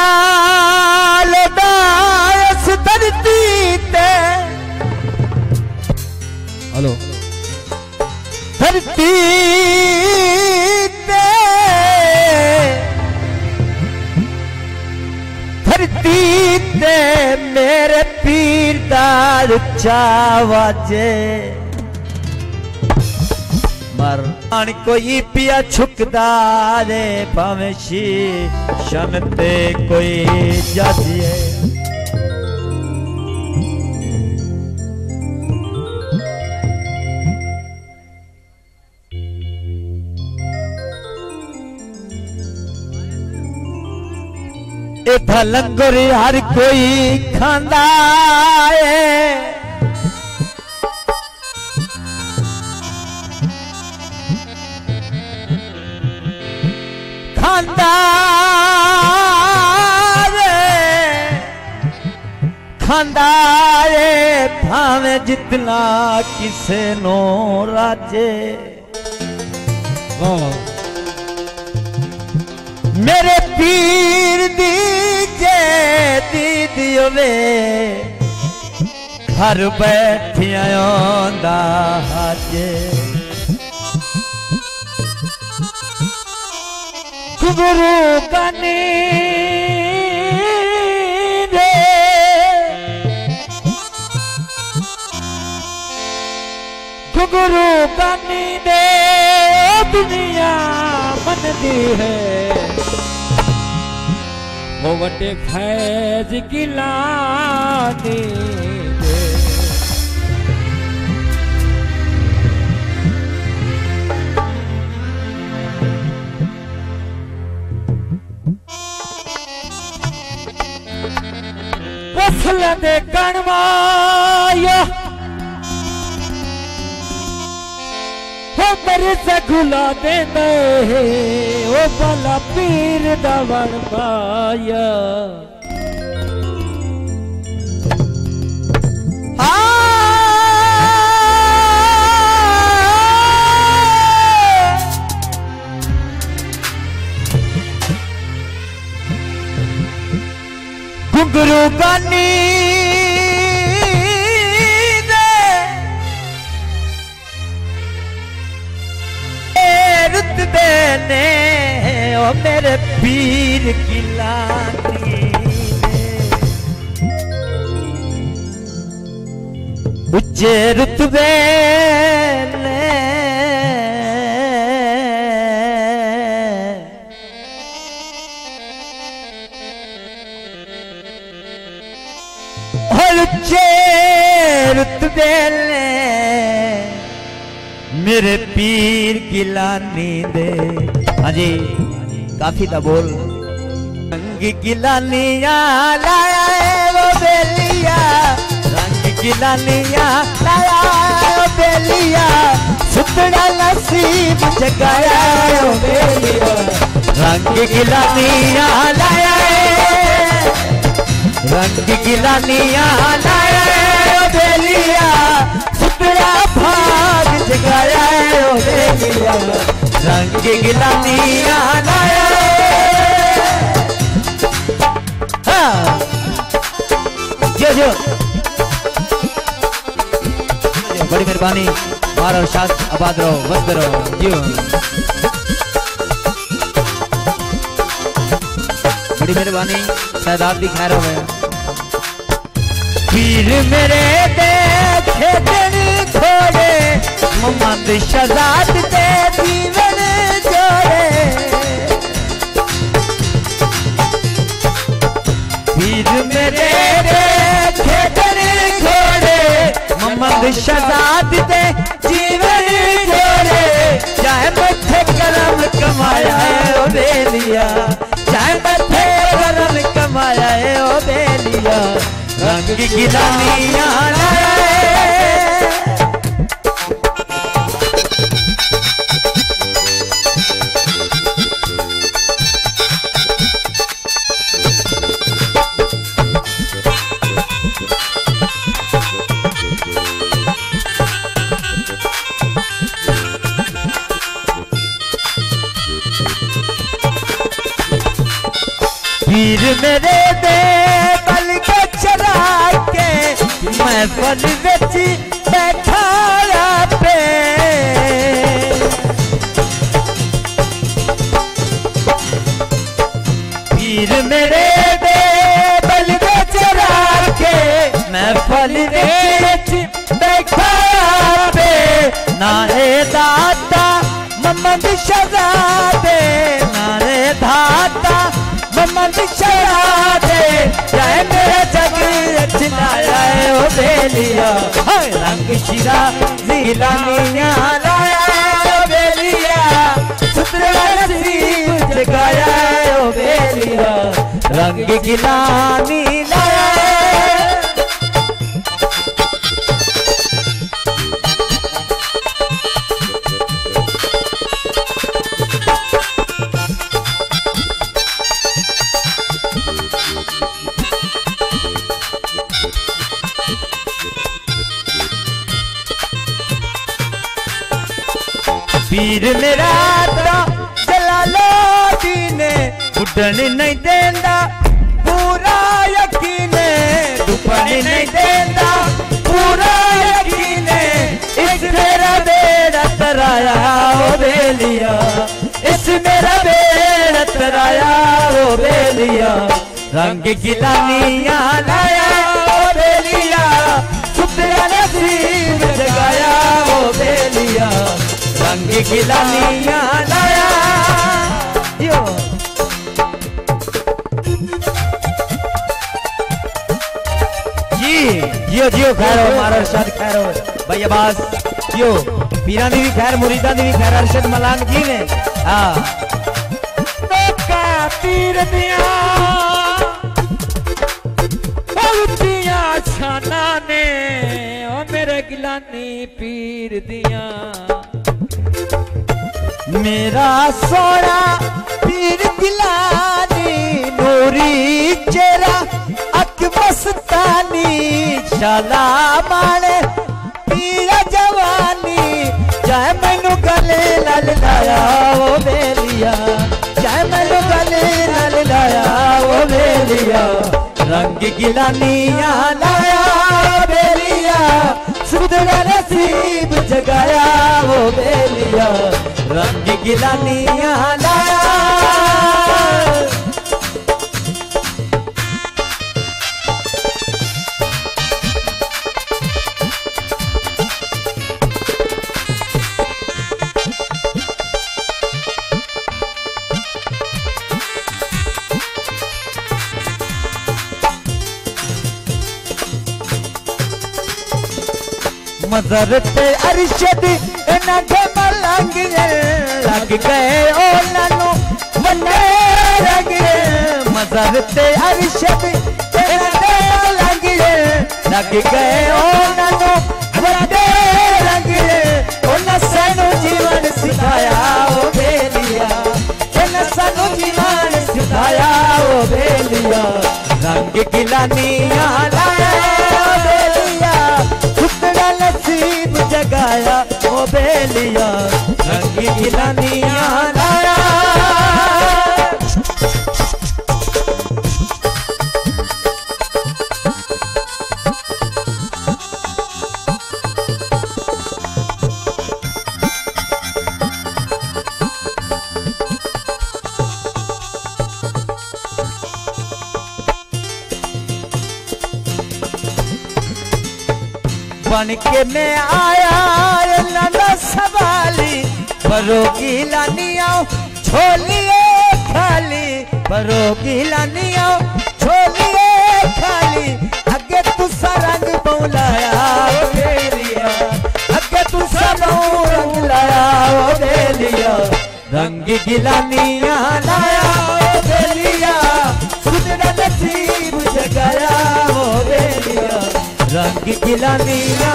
नाल दास धरती ते हेलो धरती ते धरती ते मेरे पीर दार चावाजे मर कोई पिया छुकदा रे भावें शीशम ते कोई जाजिए इथा लंगर हर कोई खांदा है खांदा रे भावें जितना किसे नो राजे मेरे पीर दीजे दीदियो वे घर बैठिया आंदा हाजे गुरु कनी दे गुरु कनी दे दुनिया मन दी है वो वटे फैज की लानी दे वसल दे कणवाया हो मेरे से गुला दे ओ भला पीर दा वन पाया घुंघरू कानी रुतबे ने ओ मेरे पीर की लानी उच्चे रुतबे ने उच्चे रुतबे ने मेरे पीर की लानी दे। हाँ जी काफी था बोल। रंग की लानिया लाया वो बेलिया, रंग की लानिया लाया वो बेलिया, सुतड़ा नसीब जगाया वो बेलिया। रंग की लानिया लाया, रंग की लानिया लाया वो बेलिया, सुतड़ा भाग जगाया वो बेलिया। रंग की लानिया लाया, जो बड़ी मेहरबानी। मार और शास आबाद रहो, मस्त रहो जियो। बड़ी मेहरबानी, शायद आप भी खैर हो गए। पीर मेरे देखे दिन थोड़े, मोहम्मद शहजाद दे जीवन जोड़े। पीर मेरे देखे दिन थोड़े, मोहम्मद शहजाद दे जीवन जोड़े। चाहे मथे करम कमाया है ओ बेलिया, चाहे मथे करम कमाया है ओ बेलिया। रंग की लानिया लाया पीर मेरे दे बल के चरा के मैं फल बेची बैठाया पे पीर मेरे दे बल के चरा के मैं फल बेची बैठाया पे नारे दाता ममद शराबे नारे दाता ममद शराबे जय मेरा जग रचनाया ओ बेलिया रंग शिरा ज़ीला मियां लाया ओ बेलिया सुतरा नसीब जगाया ओ बेलिया रंग गिलानी लाया पीर मेरा तो चला लो दीने उठन नहीं देंदा पूरा यकीन दुपन नहीं देंदा पूरा यकीन इस मेरा बेड़ा तराया ओ बेलिया इस मेरा बेड़ा तराया ओ बेलिया रंग गिलानिया लाया ओ बेलिया सुतरा नसीब जगाया ओ बेलिया रंग गिलानिया लाया यो जियो जियो खैर हो मारा शाद खैर हो भाई अब्बास यो पीरा दी भी खैर मुरीदा दी भी खैर अरशद मलांग जी ने हाँ का पीर दिया बहुतिया छाना ने ओ मेरे गिलानी पीर दिया मेरा सोना पीर गिलानी नूरी चेहरा अक मस्तानी शाला माले पीरा जवानी चाहे मैनू गले लल लाया ओ बेलिया चाहे मैनू गले लल लाया ओ बेलिया रंग गिलानिया लाया ओ बेलिया सुधरा नसीब जगाया ओ बेलिया रंग गिलानिया लाया मजरत अरशद ना के मलंग लग गए ओ नानू मन्ने लग मजरत अरशद ना के मलंग लग गए ओ नानू मन्ने लग ओ नसानु जीवन सिखाया ओ बेलिया ओ नसानु जीवन सिखाया ओ बेलिया रंग गिलानिया लाया ओ बेलिया सुतरा नसीब जगाया ओ बेलिया रंग गिलानिया लाया बन के मैं आया लाला सवाली बरोगी लानिया छोलिए खाली बरोगी लानिया छोलिए खाली अगे तू सरंग बौलाया ओ बेलिया अगे तू सरंग लाया ओ बेलिया रंग गिलानिया लाया ओ बेलिया सुधरा नसीब जगाया ओ बेलिया रंग गिलानिया